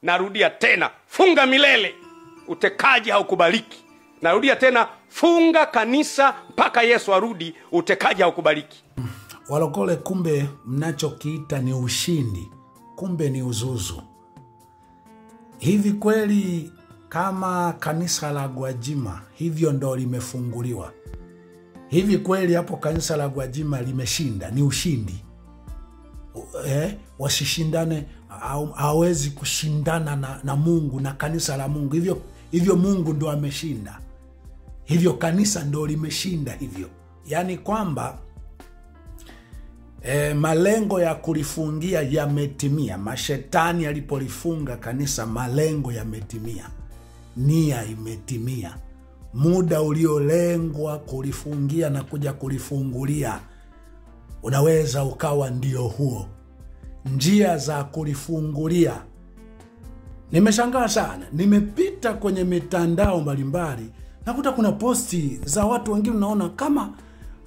Narudia tena, funga milele, utekaji haukubaliki. Narudia tena, funga kanisa mpaka Yesu arudi, utekaji haukubaliki. Walokole, kumbe mnachokiita ni ushindi, kumbe ni uzuzu. Hivi kweli kama kanisa la Gwajima hivyo ndo limefunguliwa? Hivi kweli hapo kanisa la Gwajima limeshinda? Ni ushindi. Wasishindane, hawezi kushindana na Mungu, na kanisa la Mungu. Hivyo Mungu ndo ameshinda. Hivyo kanisa ndo limeshinda hivyo. Yani kwamba malengo ya kulifungia yametimia. Mashetani alipolifunga kanisa, malengo yametimia. Nia imetimia. Muda uliolengwa kulifungia na kuja kulifungulia unaweza ukawa ndio huo. Njia za kulifungulia. Nimeshangaa sana. Nimepita kwenye mitandao mbalimbali, nakuta kuna posti za watu wengine, naona kama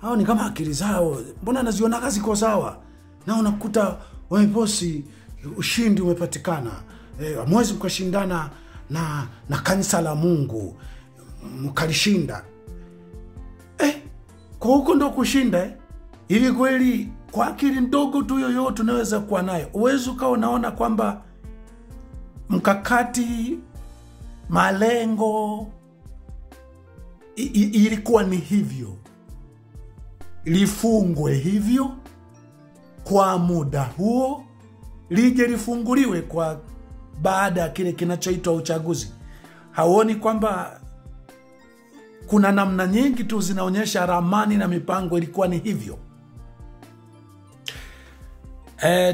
hao ni kama akili zao, mbona naziona kazi kwa sawa. Na unakuta wameposti ushindi umepatikana. Hamwezi mkashindana na kanisa la Mungu mkalishinda. Kwa huko ndo kushinda. Hivi kweli kwa akili ndogo tu yoyote unaweza kuwa nayo, uwezi ukawa unaona kwamba mkakati, malengo ilikuwa ni hivyo, lifungwe hivyo kwa muda huo, lije lifunguliwe kwa baada ya kile kinachoitwa uchaguzi? Hauoni kwamba kuna namna nyingi tu zinaonyesha ramani na mipango ilikuwa ni hivyo?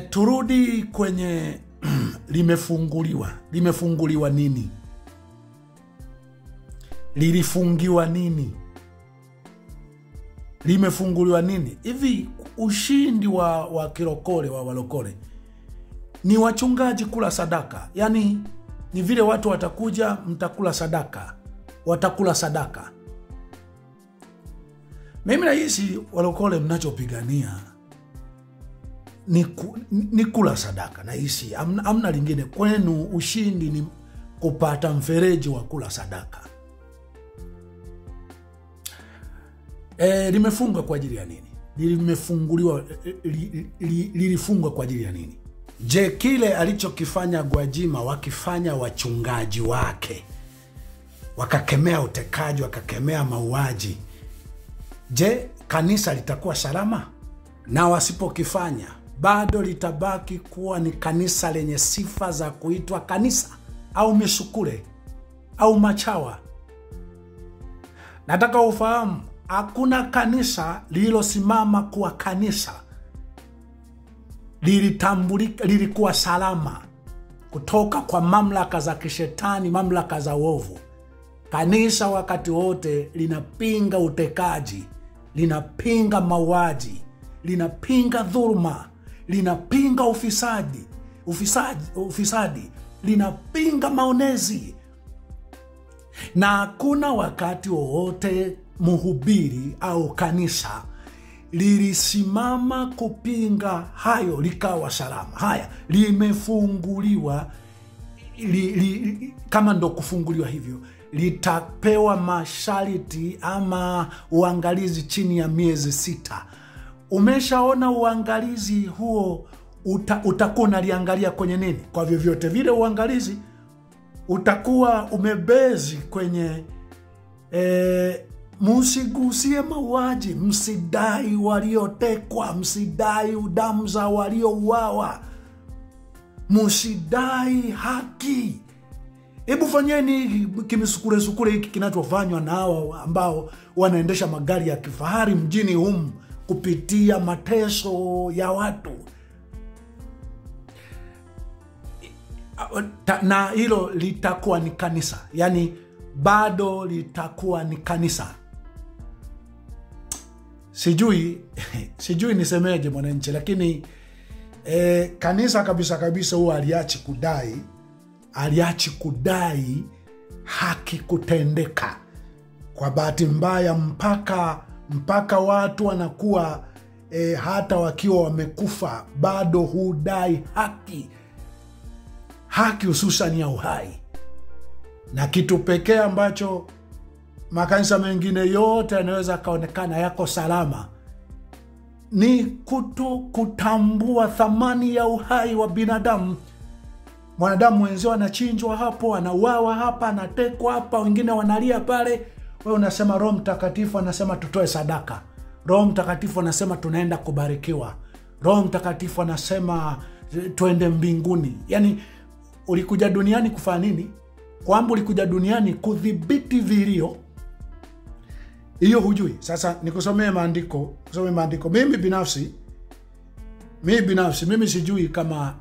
Turudi kwenye limefunguliwa. Limefunguliwa nini? Lilifungiwa nini? Limefunguliwa nini? Hivi ushindi wa kirokole, wa walokole, ni wachungaji kula sadaka? Yani ni vile watu watakuja, mtakula sadaka, watakula sadaka. Mimi nahisi walokole mnachopigania ni kula sadaka. Nahisi amna lingine kwenu. Ushindi ni kupata mfereji wa kula sadaka. Limefungwa kwa ajili ya nini? Limefunguliwa, lilifungwa kwa ajili ya nini? Je, kile alichokifanya Gwajima wakifanya wachungaji wake, wakakemea utekaji, wakakemea mauaji, je, kanisa litakuwa salama? Na wasipokifanya, bado litabaki kuwa ni kanisa lenye sifa za kuitwa kanisa, au misukule au machawa? Nataka ufahamu, hakuna kanisa lililosimama kuwa kanisa lilitambulika, lilikuwa salama kutoka kwa mamlaka za kishetani, mamlaka za uovu. Kanisa wakati wote linapinga utekaji, linapinga mauaji, linapinga dhuluma, linapinga ufisadi, linapinga maonezi. Na hakuna wakati wowote mhubiri au kanisa lilisimama kupinga hayo likawa salama. Haya, limefunguliwa, kama ndo kufunguliwa hivyo, litapewa masharti ama uangalizi chini ya miezi 6. Umeshaona uangalizi huo utakuwa unaliangalia kwenye nini? Kwa vyovyote vile uangalizi utakuwa umebezi kwenye msigusie mauaji, msidai waliotekwa, msidai damu za waliouawa, msidai haki. Hebu fanyeni kimisukule hiki kinachofanywa na hao ambao wanaendesha magari ya kifahari mjini humu kupitia mateso ya watu. Na hilo litakuwa ni kanisa. Yani bado litakuwa ni kanisa. Sijui nisemeje mwananchi, lakini kanisa kabisa huwa aliachi kudai haki kutendeka. Kwa bahati mbaya mpaka watu wanakuwa hata wakiwa wamekufa bado hudai haki. haki hususan ya uhai. Na kitu pekee ambacho makanisa mengine yote yanaweza kaonekana yako salama ni kutambua thamani ya uhai wa binadamu. Mwanadamu wenzao anachinjwa hapo, anauawa hapa, anatekwa hapa, wengine wanalia pale. Wewe unasema Roho Mtakatifu anasema tutoe sadaka. Roho Mtakatifu anasema tunaenda kubarikiwa. Roho Mtakatifu anasema tuende mbinguni. Yaani ulikuja duniani kufanya nini? Kwamba ulikuja duniani kudhibiti vilio. Hiyo hujui. Sasa nikusomee maandiko, Mimi binafsi mimi sijui kama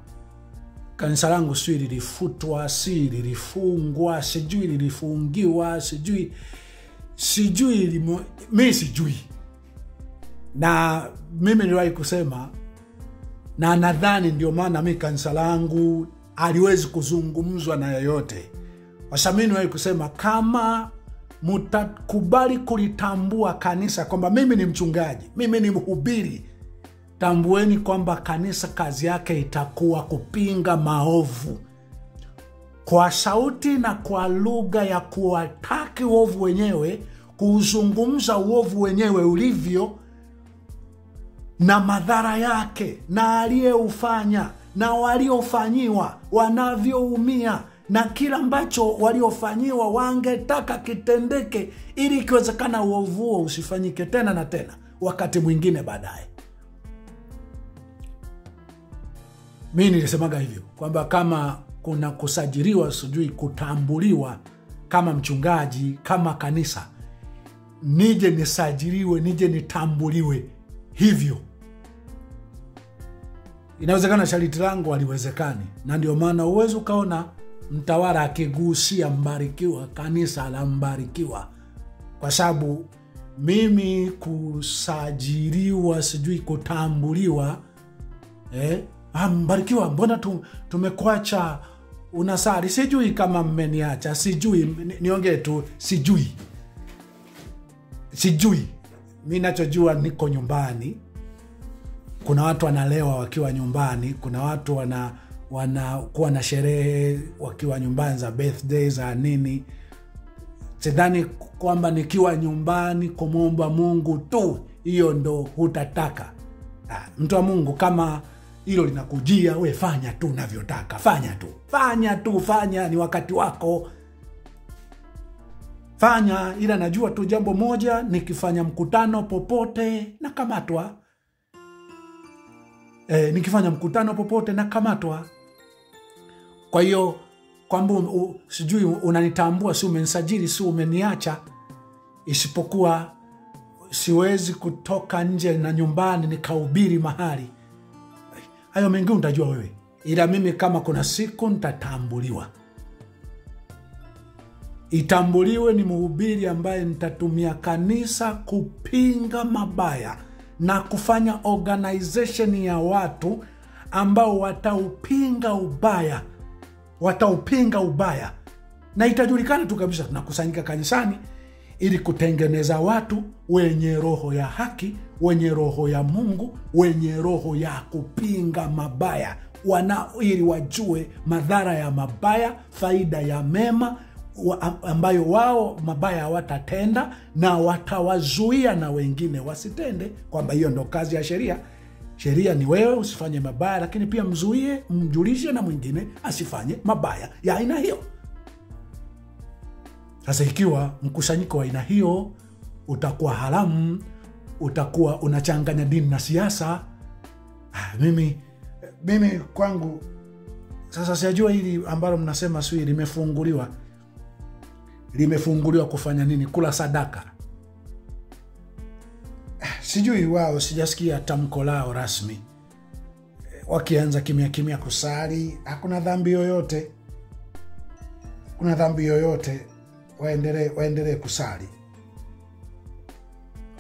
kanisa langu sijui lilifutwa, si lilifungwa, sijui lilifungiwa, mimi sijui. Na mimi niliwahi kusema, na nadhani ndio maana mimi kanisa langu haliwezi kuzungumzwa na yoyote. Kwa sababu mimi niliwahi kusema, kama mtakubali kulitambua kanisa kwamba mimi ni mchungaji, mimi ni mhubiri, tambueni kwamba kanisa kazi yake itakuwa kupinga maovu kwa sauti na kwa lugha ya kuwataki uovu wenyewe, kuzungumza uovu wenyewe ulivyo na madhara yake na aliyeufanya na waliofanyiwa wanavyoumia na kila ambacho waliofanyiwa wangetaka kitendeke, ili ikiwezekana uovu huo usifanyike tena na tena wakati mwingine baadaye. Mimi nilisemaga hivyo kwamba kama kuna kusajiliwa, sijui kutambuliwa kama mchungaji, kama kanisa, nije nisajiliwe, nije nitambuliwe hivyo. Inawezekana shariti langu haliwezekani, na ndio maana uwezo ukaona mtawala akigusia mbarikiwa, kanisa la mbarikiwa. Kwa sababu mimi kusajiliwa, sijui kutambuliwa, mbarikiwa, mbona tumekuacha unasali? Sijui kama mmeniacha, sijui, niongee tu, sijui. Mimi nachojua niko nyumbani. Kuna watu wanalewa wakiwa nyumbani, kuna watu wanakuwa na sherehe wakiwa nyumbani za birthday za nini. Sidhani kwamba nikiwa nyumbani kumwomba Mungu tu, hiyo ndo hutataka. Mtu wa Mungu, kama hilo linakujia, we fanya tu unavyotaka, fanya, ni wakati wako. Fanya, ila najua tu jambo moja, nikifanya mkutano popote nakamatwa. Nikifanya mkutano popote nakamatwa. Kwa hiyo kwamba sijui unanitambua, si umenisajili, si umeniacha, isipokuwa siwezi kutoka nje na nyumbani nikahubiri mahali. Hayo mengi utajua wewe. Ila mimi kama kuna siku nitatambuliwa, itambuliwe ni mhubiri ambaye nitatumia kanisa kupinga mabaya na kufanya organization ya watu ambao wataupinga ubaya. Na itajulikana tu kabisa tunakusanyika kanisani ili kutengeneza watu wenye roho ya haki, wenye roho ya Mungu, wenye roho ya kupinga mabaya, ili wajue madhara ya mabaya, faida ya mema, ambayo wao mabaya hawatatenda, na watawazuia na wengine wasitende. Kwamba hiyo ndo kazi ya sheria. Sheria ni wewe usifanye mabaya, lakini pia mjulishe na mwingine asifanye mabaya ya aina hiyo. Sasa ikiwa mkusanyiko wa aina hiyo utakuwa haramu, utakuwa unachanganya dini na siasa, mimi kwangu sasa sijajua hili ambalo mnasema sui limefunguliwa kufanya nini, kula sadaka. Sijui wao, sijasikia tamko lao rasmi. Wakianza kimya kusali, hakuna dhambi yoyote, waendelee kusali.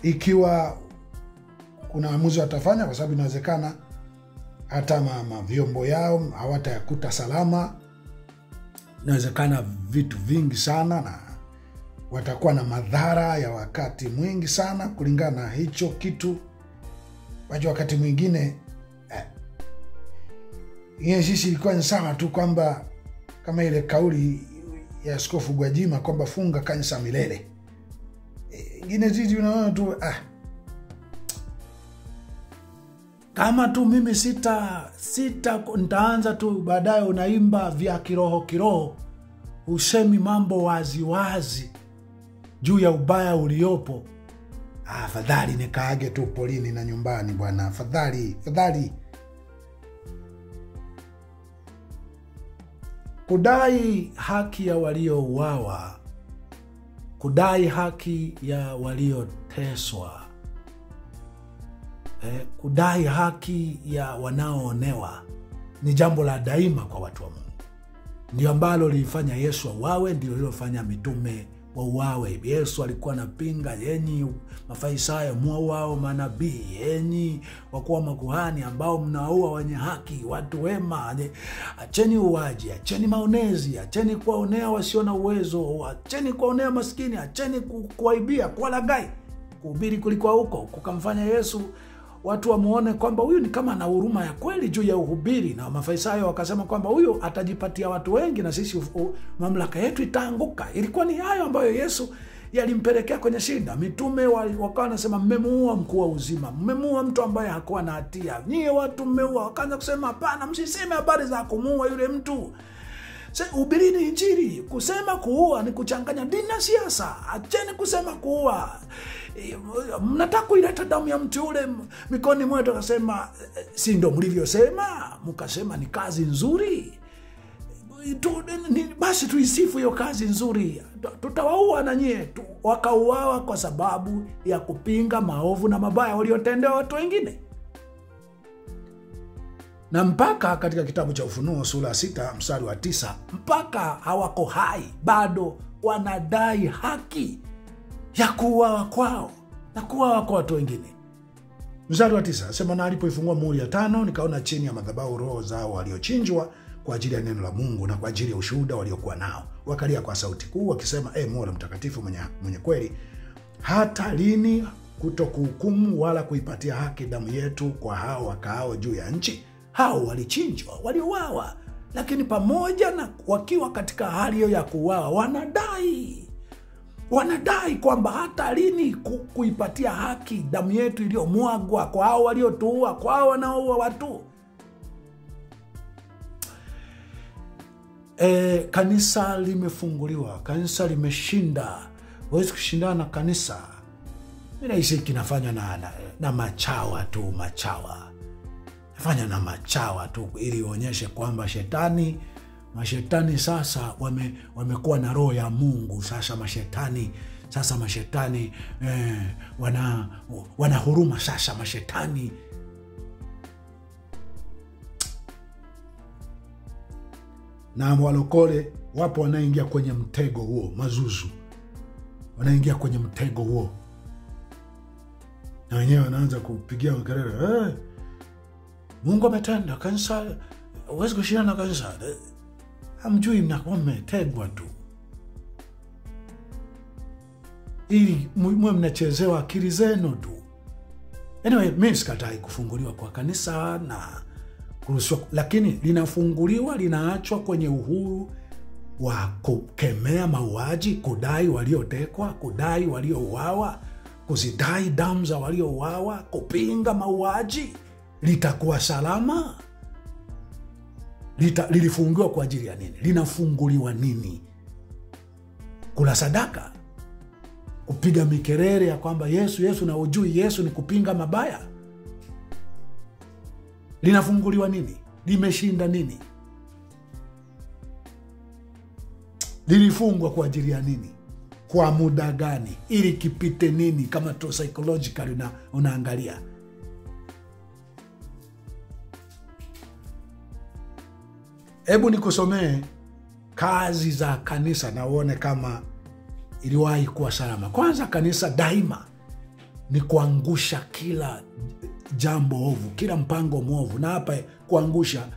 Ikiwa kuna maamuzi watafanya, kwa sababu inawezekana hata vyombo yao hawatayakuta salama. Inawezekana vitu vingi sana, na watakuwa na madhara ya wakati mwingi sana kulingana na hicho kitu. Wajua wakati mwingine sisi ilikuwa ni sawa tu kwamba kama ile kauli ya Askofu Gwajima kwamba funga kanisa milele. Ingine zizi unaona tu kama tu mimi sita nitaanza tu baadaye unaimba vya kiroho usemi mambo wazi juu ya ubaya uliopo. Afadhali nikaage tu polini na nyumbani bwana, afadhali. Kudai haki ya waliouawa, kudai haki ya walioteswa, kudai haki ya wanaoonewa ni jambo la daima kwa watu wa Mungu. Ndio ambalo lilifanya Yesu auawe, ndio lilofanya mitume wauawe. Yesu alikuwa anapinga, yenyi Mafarisayo muauao manabii, yenyi wakuu wa makuhani ambao mnaua wenye haki, watu wema, acheni uwaji, acheni maonezi, acheni kuwaonea wasio na uwezo, acheni kuwaonea maskini, acheni kuwaibia, kuwalaghai. Kuhubiri kulikuwa huko kukamfanya Yesu watu wamuone kwamba huyu ni kama ana huruma ya kweli juu ya uhubiri, na Mafarisayo wakasema kwamba huyu atajipatia watu wengi na sisi mamlaka yetu itaanguka. Ilikuwa ni hayo ambayo Yesu yalimpelekea kwenye shida. Mitume wakawa wanasema mmemuua mkuu wa uzima, mmemuua mtu ambaye hakuwa na hatia, nyie watu mmeua. Wakaanza kusema hapana, msiseme habari za kumuua yule mtu. Hubirini Injili. Kusema kuua ni kuchanganya dini na siasa. Acheni kusema kuua. Mnataka kuileta damu ya mtu yule mikoni mwetu. Akasema si ndio mlivyosema? Mkasema ni kazi nzuri, basi tuisifu hiyo kazi nzuri, tutawaua na nyie. Wakauawa kwa sababu ya kupinga maovu na mabaya waliotendewa watu wengine. Na mpaka katika kitabu cha Ufunuo sura 6 mstari wa 9, mpaka hawako hai bado wanadai haki ya kuuawa kwao na kuuawa kwa watu wengine. Mstari wa 9 sema, na alipoifungua muhuri ya 5 nikaona chini ya madhabahu roho zao waliochinjwa kwa ajili ya neno la Mungu na kwa ajili ya ushuhuda waliokuwa nao. Wakalia kwa sauti kuu wakisema, Mola mtakatifu mwenye kweli, hata lini kutokuhukumu wala kuipatia haki damu yetu kwa hao wakaao juu ya nchi? Hao walichinjwa, waliuawa, lakini pamoja na wakiwa katika hali hiyo ya kuuawa wanadai kwamba hata lini kuipatia haki damu yetu iliyomwagwa kwa hao waliotuua, kwa hao wanaoua watu. Kanisa limefunguliwa, kanisa limeshinda. Huwezi kushindana na kanisa. Mimi nahisi kinafanya na machawa tu, nafanya na machawa tu ili uonyeshe kwamba mashetani sasa wamekuwa na roho ya Mungu. Sasa mashetani wana huruma. Sasa mashetani na walokole wapo wanaingia kwenye mtego huo, mazuzu wanaingia kwenye mtego huo, na wenyewe wanaanza kupigia kelele, Mungu ametenda, kanisa huwezi kushindana na kanisa. Hamjui mnakuwa mmetegwa tu, ili mwe mnachezewa akili zenu tu. Anyway, mimi sikatai kufunguliwa kwa kanisa na kuruhusiwa, lakini linafunguliwa, linaachwa kwenye uhuru wa kukemea mauaji, kudai waliotekwa, kudai waliouawa, kuzidai damu za waliouawa, kupinga mauaji. Litakuwa salama? Lilifunguliwa kwa ajili ya nini? Linafunguliwa nini? Kula sadaka? Kupiga mikerere ya kwamba Yesu na ujui Yesu ni kupinga mabaya? Linafunguliwa nini? Limeshinda nini? Lilifungwa kwa ajili ya nini? Kwa muda gani? Ili kipite nini? Kama tu psychological unaangalia. Hebu nikusomee kazi za kanisa na uone kama iliwahi kuwa salama. Kwanza, kanisa daima ni kuangusha kila jambo ovu, kila mpango mwovu. Na hapa kuangusha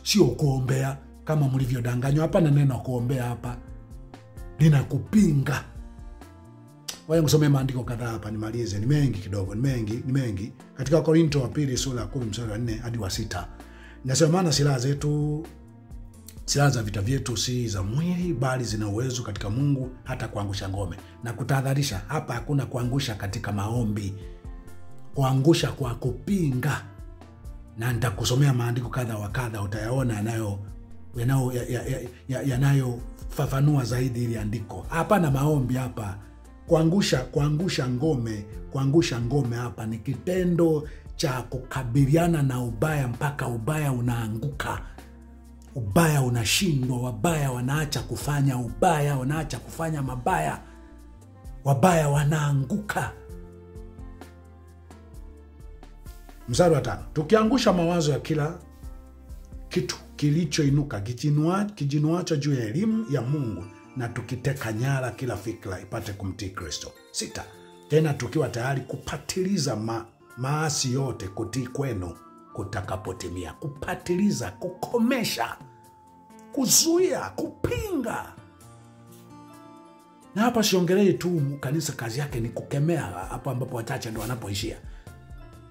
sio kuombea kama mlivyodanganywa. Hapa na neno kuombea hapa lina kupinga. Waya kusomea maandiko kadhaa hapa nimalize. Ni mengi kidogo, ni mengi. Katika Korinto wa 2 sura ya 10 mstari wa 4 hadi wa 6. Nasema maana silaha zetu Silaha za vita vyetu si za mwili, bali zina uwezo katika Mungu hata kuangusha ngome. Na kutahadharisha, hapa hakuna kuangusha katika maombi, kuangusha kwa kupinga. Na nitakusomea maandiko kadha wa kadha, utayaona yanayofafanua zaidi ili andiko. Hapana maombi hapa. Kuangusha ngome hapa ni kitendo cha kukabiliana na ubaya mpaka ubaya unaanguka. Ubaya unashindwa, wabaya wanaacha kufanya ubaya, wanaacha kufanya mabaya, wabaya wanaanguka. Mstari wa 5. Tukiangusha mawazo ya kila kitu kilichoinuka kijinuacho juu ya elimu ya Mungu, na tukiteka nyara kila fikra ipate kumtii Kristo. 6. Tena tukiwa tayari kupatiliza maasi yote kutii kwenu kutakapotimia. Kupatiliza, kukomesha, kuzuia, kupinga. Na hapa siongelei tu kanisa kazi yake ni kukemea, hapo ambapo wachache ndio wanapoishia.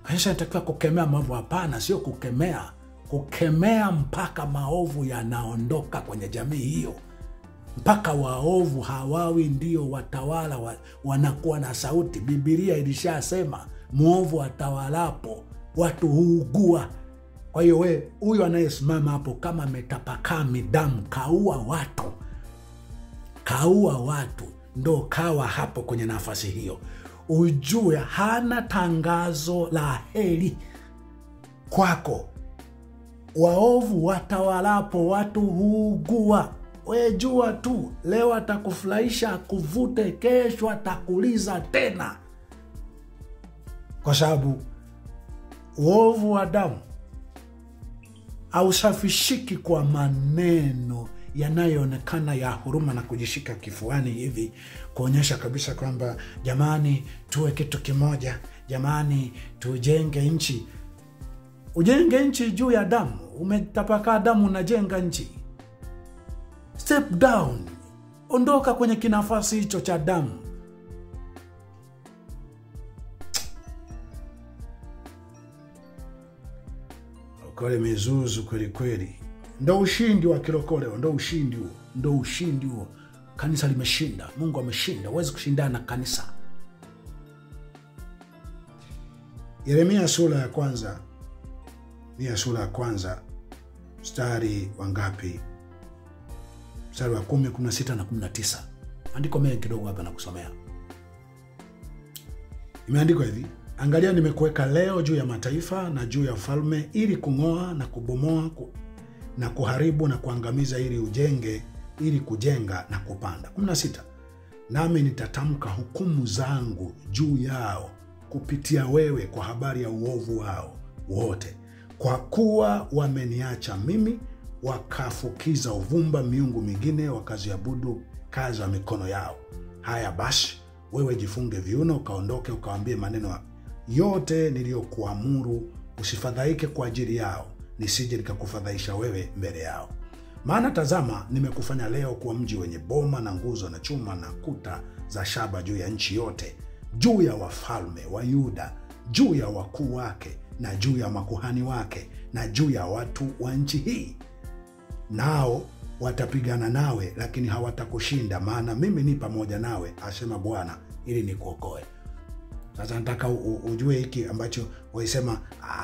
Kanisa inatakiwa kukemea mambo, hapana, sio kukemea. Kukemea mpaka maovu yanaondoka kwenye jamii hiyo. Mpaka waovu hawawi ndio watawala, wanakuwa na sauti. Biblia ilishasema muovu atawalapo watu huugua. Kwa hiyo huyu anayesimama hapo kama ametapakaa midamu, kaua watu, ndo kawa hapo kwenye nafasi hiyo. Ujue hana tangazo la heri kwako. Waovu watawalapo watu huugua. We jua tu, leo atakufurahisha akuvute, kesho atakuliza tena. Kwa sababu uovu wa damu hausafishiki kwa maneno yanayoonekana ya huruma na kujishika kifuani hivi, kuonyesha kabisa kwamba jamani tuwe kitu kimoja, jamani tujenge nchi. Ujenge nchi juu ya damu? Umetapakaa damu, unajenga nchi? Step down, ondoka kwenye kinafasi hicho cha damu. Ukole mizuzu kweli kweli. Ndo ushindi wa kirokole, ndo ushindi huo. Kanisa limeshinda, Mungu ameshinda, huwezi kushindana na kanisa. Yeremia sura ya kwanza, mstari wa ngapi? Mstari wa 10, 16 na 19. Andiko mengi kidogo hapa na kusomea. Imeandikwa hivi: angalia, nimekuweka leo juu ya mataifa na juu ya falme, ili kung'oa na kubomoa na kuharibu na kuangamiza, ili kujenga na kupanda. 16. Nami nitatamka hukumu zangu juu yao kupitia wewe kwa habari ya uovu wao wote, kwa kuwa wameniacha mimi, wakafukiza uvumba miungu mingine, wakaziabudu kazi ya mikono yao. Haya basi, wewe jifunge viuno, ukaondoke, ukawaambie maneno yote niliyokuamuru, usifadhaike kwa ajili yao, nisije nikakufadhaisha wewe mbele yao. Maana tazama, nimekufanya leo kuwa mji wenye boma na nguzo na chuma na kuta za shaba juu ya nchi yote, juu ya wafalme wa Yuda, juu ya wakuu wake na juu ya makuhani wake na juu ya watu wa nchi hii. Nao watapigana nawe, lakini hawatakushinda, maana mimi ni pamoja nawe, asema Bwana, ili nikuokoe. Sasa nataka ujue hiki ambacho waisema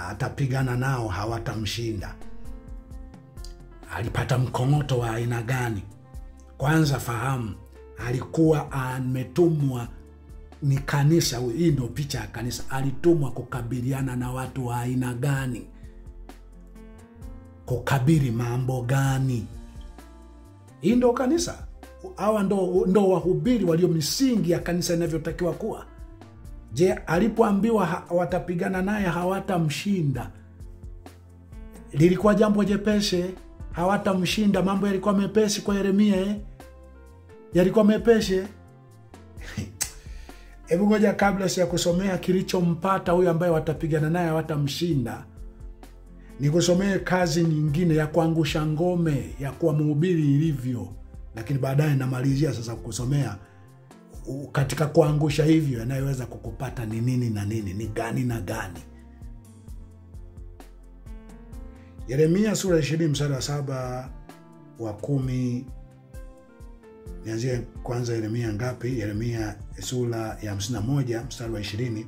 atapigana nao hawatamshinda. Alipata mkongoto wa aina gani? Kwanza fahamu, alikuwa ametumwa, ni kanisa. Hii ndio picha ya kanisa. Alitumwa kukabiliana na watu wa aina gani? Kukabili mambo gani? Hii ndio kanisa. Hawa ndo wahubiri walio misingi ya kanisa inavyotakiwa kuwa. Je, alipoambiwa watapigana naye hawatamshinda, lilikuwa jambo jepesi? Hawatamshinda, mambo yalikuwa mepesi kwa Yeremia, yalikuwa mepesi. Hebu ngoja kabla si ya kusomea kilichompata huyu ambaye watapigana naye hawatamshinda, nikusomee kazi nyingine ya kuangusha ngome ya kuwa mhubiri ilivyo, lakini baadaye namalizia sasa kusomea katika kuangusha hivyo yanayoweza kukupata ni nini na nini, ni gani na gani. Yeremia sura 20 mstari wa 7 wa 10, nianzie kwanza Yeremia ngapi? Yeremia sura ya 51 mstari wa 20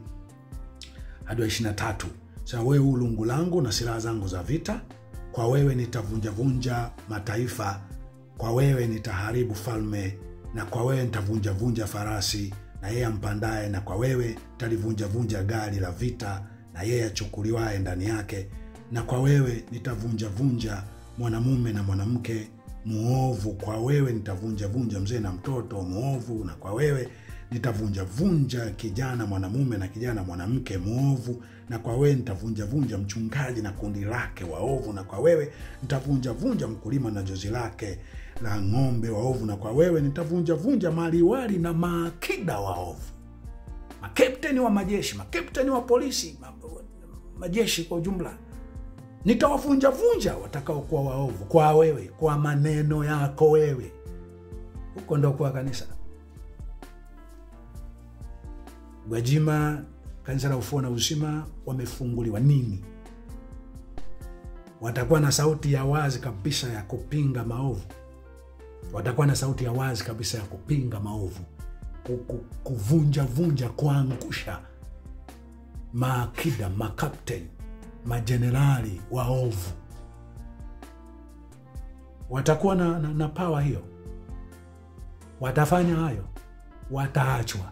hadi wa 23. Sasa wewe ulungu langu na silaha zangu za vita, kwa wewe nitavunja mataifa, kwa wewe nitaharibu falme, na kwa wewe nitavunja farasi na yeye ampandaye, na kwa wewe nitalivunja gari la vita na yeye achukuliwaye ndani yake, na kwa wewe nitavunja mwanamume na mwanamke muovu, kwa wewe nitavunja mzee na mtoto muovu, na kwa wewe nitavunja kijana mwanamume na kijana mwanamke muovu, na kwa wewe nitavunja mchungaji na kundi lake waovu, na kwa wewe nitavunja mkulima na jozi lake la ng'ombe waovu, na kwa wewe nitavunja maliwali na maakida waovu, makapteni wa majeshi, makapteni wa polisi, majeshi kwa ujumla. Nitawavunja watakao kuwa waovu kwa wewe, kwa maneno yako wewe. Huko ndo kwa kanisa. Gwajima, kanisa la Ufufuo na Uzima wamefunguliwa nini? Watakuwa na sauti ya wazi kabisa ya kupinga maovu. Watakuwa na sauti ya wazi kabisa ya kupinga maovu. Kuvunja, kuangusha maakida, makapteni, majenerali waovu. Watakuwa na power hiyo. Watafanya hayo, wataachwa.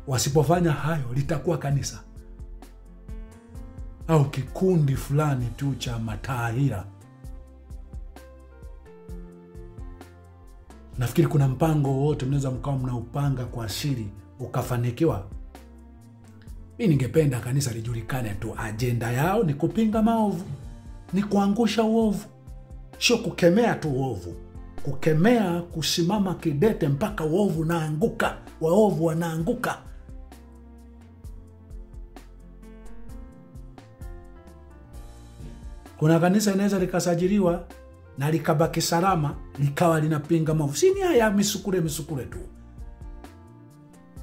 Wasipofanya hayo, litakuwa kanisa au kikundi fulani tu cha matahira. Nafikiri kuna mpango wote mnaweza mkao mnaupanga kwa siri ukafanikiwa. Mimi ningependa kanisa lijulikane tu ajenda yao ni kupinga maovu, ni kuangusha uovu. Sio kukemea tu uovu. Kukemea, kusimama kidete mpaka uovu unaanguka, waovu wanaanguka. Kuna kanisa inaweza likasajiliwa na likabaki salama, likawa linapinga maovu. Si ni haya misukule tu.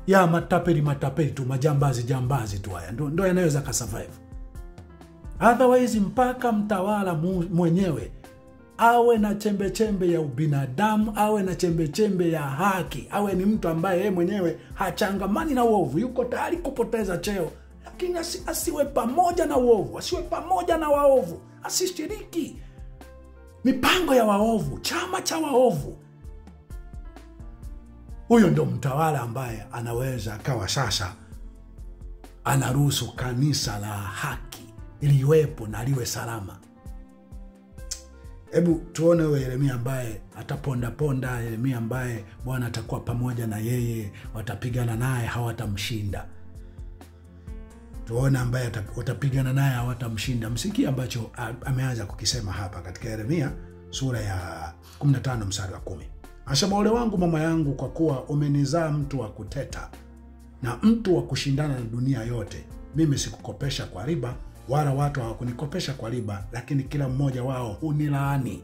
Ya matapeli tu, majambazi tu haya. Ndio yanaweza kasurvive. Otherwise mpaka mtawala mwenyewe awe na chembe ya ubinadamu, awe na chembe ya haki, awe ni mtu ambaye yeye mwenyewe hachangamani na uovu, yuko tayari kupoteza cheo, lakini asiwe pamoja na uovu, asiwe pamoja na waovu, asishiriki mipango ya waovu, chama cha waovu. Huyo ndo mtawala ambaye anaweza akawa sasa anaruhusu kanisa la haki liwepo na liwe salama. Hebu tuone huyo Yeremia ambaye ataponda, Yeremia ambaye Bwana atakuwa pamoja na yeye, watapigana naye hawatamshinda. Tuone ambaye watapigana naye hawatamshinda. Msikie ambacho ameanza kukisema hapa katika Yeremia sura ya 15 mstari wa 10. Anasema, ole wangu mama yangu, kwa kuwa umenizaa mtu wa kuteta na mtu wa kushindana na dunia yote. Mimi sikukopesha kwa riba, wala watu hawakunikopesha kwa riba, lakini kila mmoja wao hunilaani.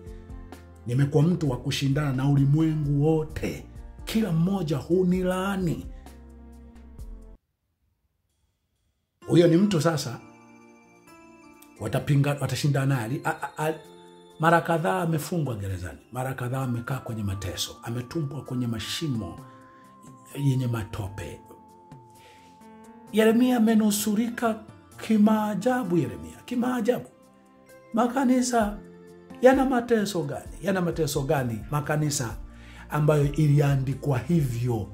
Nimekuwa mtu wa kushindana na ulimwengu wote, kila mmoja hunilaani. Huyo ni mtu sasa watashindana naye. Mara kadhaa amefungwa gerezani, mara kadhaa amekaa kwenye mateso, ametumbwa kwenye mashimo yenye matope. Yeremia amenusurika kimaajabu. Kimaajabu. Makanisa yana mateso gani? Makanisa ambayo iliandikwa hivyo,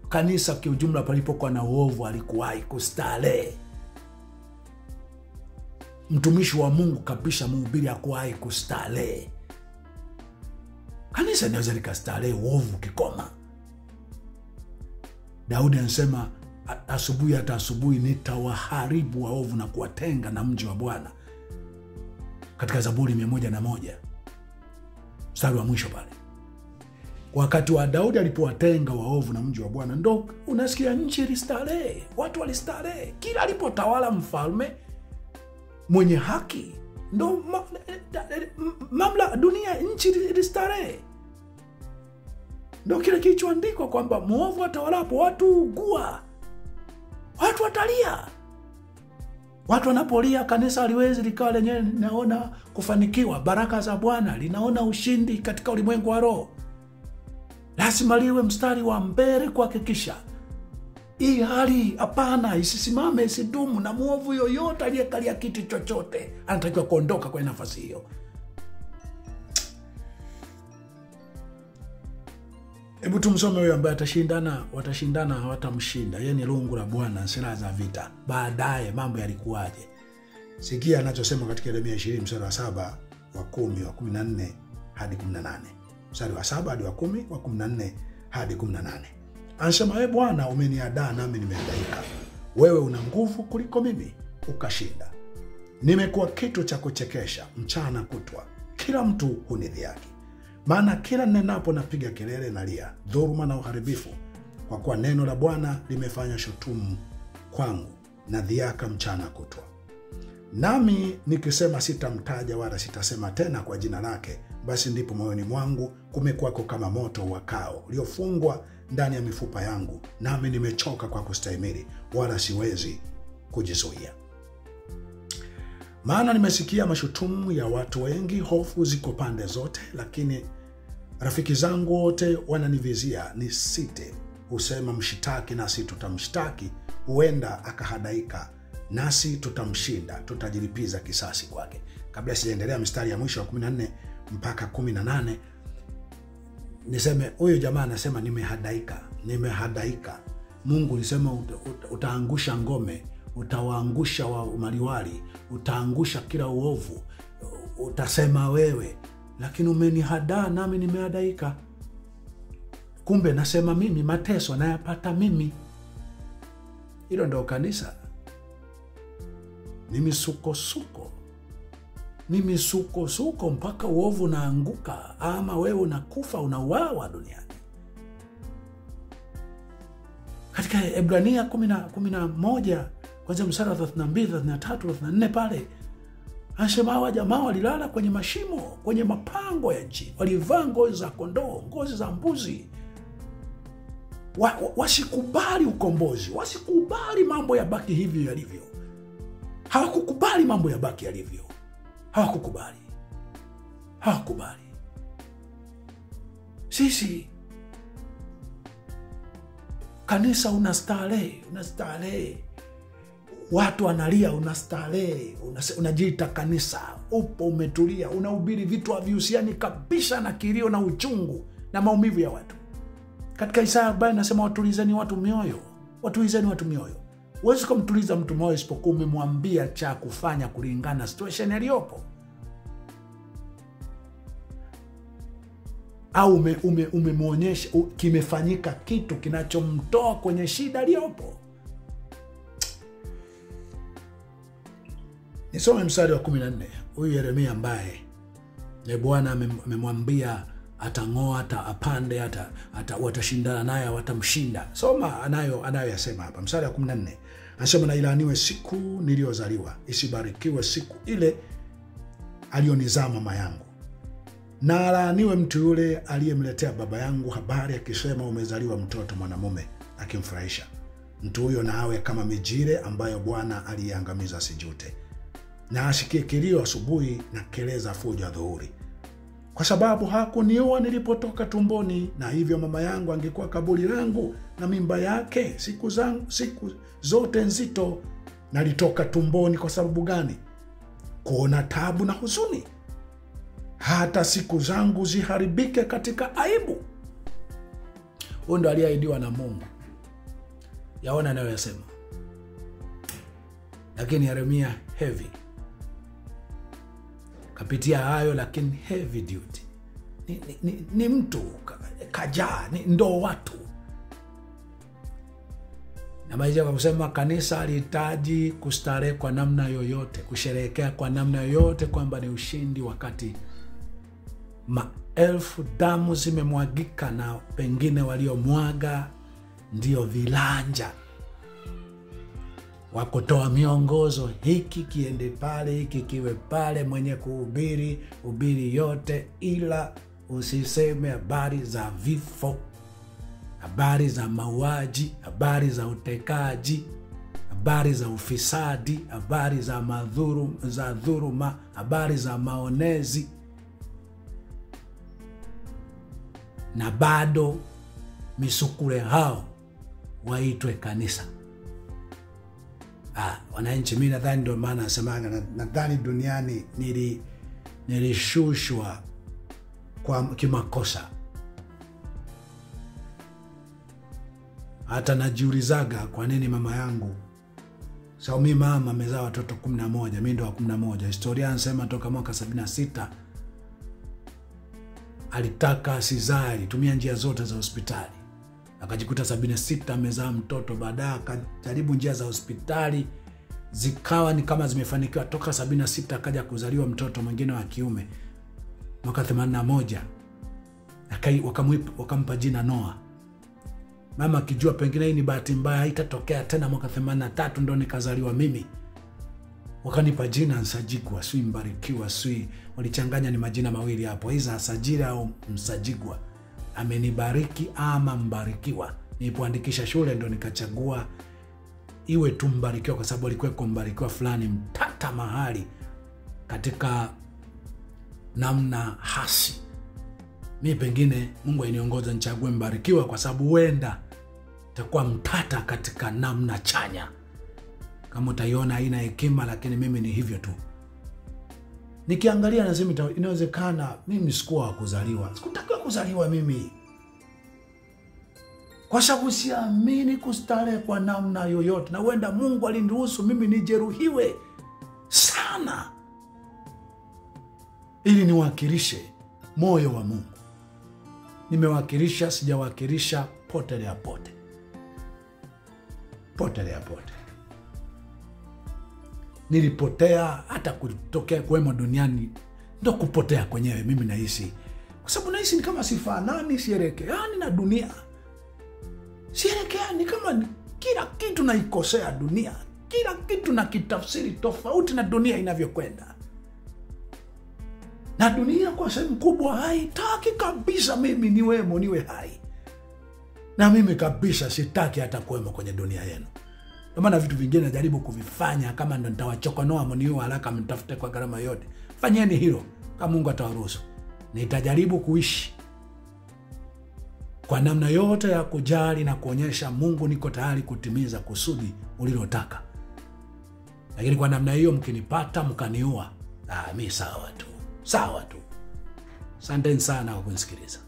kanisa kiujumla palipokuwa na uovu alikuwahi kustarehe. Mtumishi wa Mungu kabisa, mhubiri hakuwahi kustarehe. Kanisa inaweza likastarehe uovu kikoma. Daudi anasema, hata asubuhi nitawaharibu waovu na kuwatenga na mji wa Bwana, katika Zaburi 101 mstari wa mwisho pale. Wakati wa Daudi alipowatenga waovu na mji wa Bwana, ndo unasikia nchi ilistarehe, watu walistarehe. Kila alipotawala mfalme mwenye haki, ndo dunia, nchi ilistarehe. Ndo kile kilichoandikwa kwamba muovu atawalapo watu ugua, watu watalia, Watu wanapolia kanisa haliwezi likawa lenyewe linaona kufanikiwa, baraka za Bwana, linaona ushindi katika ulimwengu wa roho. Lazima liwe mstari wa mbele kuhakikisha hii hali hapana, isisimame, isidumu, na muovu yoyote aliyekalia kiti chochote anatakiwa kuondoka kwenye nafasi hiyo. Hebu tumsome huyo ambaye watashindana hawatamshinda. Yeye ni lungu la Bwana, silaha za vita. Baadaye mambo yalikuwaje? Sikia anachosema katika Yeremia 20 mstari wa 7, wa 10, wa 14 hadi 18. Mstari wa 7 hadi wa 10, wa 14 hadi 18. Anasema, Bwana, umeniadaa nami nimehangaika. Wewe una nguvu kuliko mimi, ukashinda. Nimekuwa kitu cha kuchekesha mchana kutwa. Kila mtu hunidhihaki. Maana kila nenapo napiga kelele nalia, dhuluma na uharibifu. Kwa kuwa neno la Bwana limefanya shutumu kwangu, na dhihaka mchana kutwa. Nami nikisema sitamtaja wala sitasema tena kwa jina lake, basi ndipo moyoni mwangu kumekuwako kama moto uwakao, uliofungwa ndani ya mifupa yangu, nami nimechoka kwa kustahimili, wala siwezi kujizuia. Maana nimesikia mashutumu ya watu wengi, hofu ziko pande zote, lakini rafiki zangu wote wananivizia nisite. Husema, mshitaki nasi tutamshtaki, huenda akahadaika nasi tutamshinda, tutajilipiza kisasi kwake. Kabla sijaendelea mstari ya mwisho wa 14 mpaka 18, niseme huyo jamaa anasema nimehadaika. Mungu alisema utaangusha ngome, utawaangusha wa maliwali, utaangusha kila uovu, utasema wewe, lakini umenihadaa nami nimehadaika. Kumbe nasema mimi, mateso nayapata mimi. Hilo ndio kanisa. Ni misukosuko mpaka uovu unaanguka, ama wewe unakufa, unauawa duniani. Katika Ebrania 11 kwanza mstari wa 32, 33, 34 pale anasema hawa jamaa walilala kwenye mashimo, kwenye mapango ya nchi, walivaa ngozi za kondoo, ngozi za mbuzi. Wasikubali ukombozi, wasikubali mambo ya baki hivyo yalivyo. Hawakukubali mambo ya baki yalivyo. Hawakukubali. Sisi kanisa unastarehe. Watu wanalia, unastarehe, unajiita kanisa. Upo umetulia, unahubiri vitu havihusiani kabisa na kilio na uchungu na maumivu ya watu. Katika Isaya 40 nasema watulizeni watu mioyo. Huwezi kumtuliza mtu moyo isipokuwa umemwambia cha kufanya kulingana na situation iliyopo. Au umemwonyesha kimefanyika kitu kinachomtoa kwenye shida iliyopo. Nisome mstari wa 14. Huyu Yeremia ambaye Bwana amemwambia atang'oa, apande, watashindana naye, watamshinda. Soma anayoyasema hapa. Mstari wa 14. Anasema, na ilaaniwe siku niliyozaliwa, isibarikiwe siku ile alionizaa mama yangu. Na alaaniwe mtu yule aliyemletea baba yangu habari akisema, umezaliwa mtoto mwanamume, akimfurahisha. Mtu huyo na awe kama mijire ambayo Bwana aliangamiza asijute. Na asikie kilio asubuhi na keleza fujo adhuhuri. Kwa sababu hakunioa nilipotoka tumboni, na hivyo mama yangu angekuwa kaburi langu, na mimba yake siku zote nzito. Nalitoka tumboni kwa sababu gani? Kuona tabu na huzuni, hata siku zangu ziharibike katika aibu. Huyo ndo aliahidiwa na Mungu. Yaona anayoyasema. Lakini Yeremia heavy. Kapitia hayo, lakini heavy duty. Ni mtu kajaa, ndo watu. Na maisha kwa kusema kanisa alihitaji kustarehe kwa namna yoyote, kusherehekea kwa namna yoyote kwamba ni ushindi, wakati maelfu damu zimemwagika, na pengine waliomwaga ndio vilanja wakutoa miongozo, hiki kiende pale, hiki kiwe pale, mwenye kuhubiri hubiri yote, ila usiseme habari za vifo, habari za mauaji, habari za utekaji, habari za ufisadi, habari za dhuluma, habari za maonezi, na bado misukule hao waitwe kanisa. Wananchi, mimi nadhani ndio maana nasemaga, nadhani duniani nilishushwa kwa kimakosa. Hata najiulizaga kwa nini mama yangu, mimi mama amezaa watoto 11, mimi ndo wa 11. Historia inasema toka mwaka 76 alitaka asizae, alitumia njia zote za hospitali. Akajikuta 76 amezaa mtoto, baadaye akajaribu njia za hospitali zikawa ni kama zimefanikiwa. Toka 76 akaja kuzaliwa mtoto mwingine wa kiume mwaka 81, wakampa jina Noah. Mama akijua pengine hii ni bahati mbaya, haitatokea tena, mwaka 83 ndo nikazaliwa mimi. Wakanipa jina Nsajigwa, sui Mbarikiwa, sui walichanganya, ni majina mawili hapo, hiza Sajira au Msajigwa. Amenibariki ama Mbarikiwa. Nilipoandikisha shule ndo nikachagua iwe tu Mbarikiwa, kwa sababu alikuwa Mbarikiwa fulani mtata mahali katika namna hasi. Mimi pengine Mungu ainiongoza nichague Mbarikiwa, kwa sababu huenda itakuwa mtata katika namna chanya. Kama utaiona haina hekima, lakini mimi ni hivyo tu. Nikiangalia nasema inawezekana mimi sikuwa wa kuzaliwa. Sikutakiwa kuzaliwa mimi, kwa sababu siamini kustarehe kwa namna yoyote. Na huenda Mungu aliniruhusu mimi nijeruhiwe sana ili niwakilishe moyo wa Mungu. Nimewakilisha, sijawakilisha, potelea pote. Potelea pote. Nilipotea, hata kutokea kwemo duniani ndo kupotea kwenyewe. Mimi nahisi, kwa sababu nahisi ni kama sifanani, sielekeani na dunia. Sielekeani, kama kila kitu naikosea dunia. Kila kitu na kitafsiri tofauti na dunia inavyokwenda. Na dunia kwa sehemu kubwa haitaki kabisa mimi niwe hai. Na mimi kabisa sitaki hata kuwemo kwenye dunia yenu. Ndio maana vitu vingine najaribu kuvifanya, kama ndo nitawachokonoa mniue haraka mtafute kwa gharama yote. Fanyeni hilo kama Mungu atawaruhusu. Nitajaribu kuishi kwa namna yote ya kujali na kuonyesha Mungu niko tayari kutimiza kusudi ulilotaka. Lakini kwa namna hiyo mkinipata mkaniua, mimi sawa tu. Sawa tu. Asanteni sana kwa kunisikiliza.